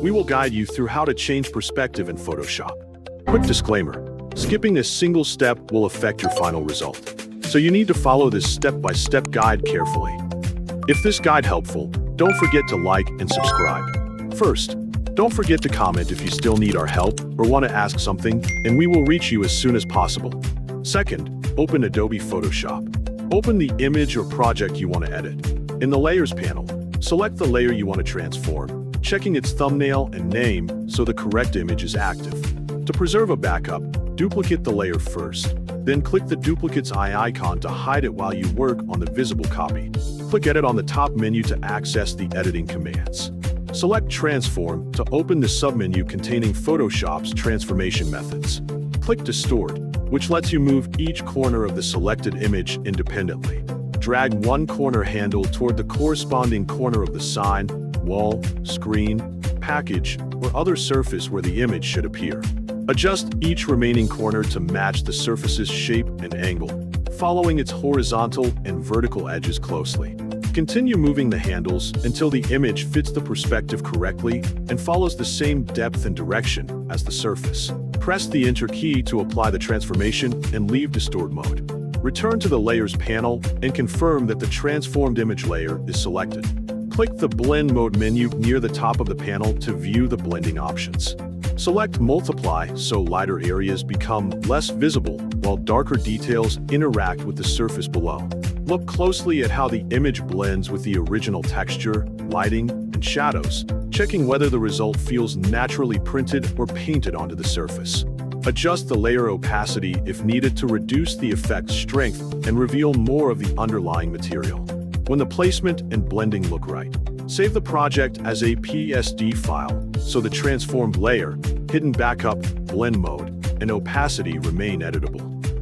We will guide you through how to change perspective in Photoshop. Quick disclaimer, skipping this single step will affect your final result. So you need to follow this step-by-step guide carefully. If this guide helpful, don't forget to like and subscribe. First, don't forget to comment if you still need our help or want to ask something, and we will reach you as soon as possible. Second, open Adobe Photoshop. Open the image or project you want to edit. In the Layers panel, select the layer you want to transform, checking its thumbnail and name so the correct image is active. To preserve a backup, duplicate the layer first, then click the duplicate's eye icon to hide it while you work on the visible copy. Click Edit on the top menu to access the editing commands. Select Transform to open the submenu containing Photoshop's transformation methods. Click Distort, which lets you move each corner of the selected image independently. Drag one corner handle toward the corresponding corner of the sign, wall, screen, package, or other surface where the image should appear. Adjust each remaining corner to match the surface's shape and angle, following its horizontal and vertical edges closely. Continue moving the handles until the image fits the perspective correctly and follows the same depth and direction as the surface. Press the Enter key to apply the transformation and leave Distort mode. Return to the Layers panel and confirm that the transformed image layer is selected. Click the Blend Mode menu near the top of the panel to view the blending options. Select Multiply so lighter areas become less visible while darker details interact with the surface below. Look closely at how the image blends with the original texture, lighting, and shadows, checking whether the result feels naturally printed or painted onto the surface. Adjust the layer opacity if needed to reduce the effect's strength and reveal more of the underlying material. When the placement and blending look right, save the project as a PSD file so the transformed layer, hidden backup, blend mode, and opacity remain editable.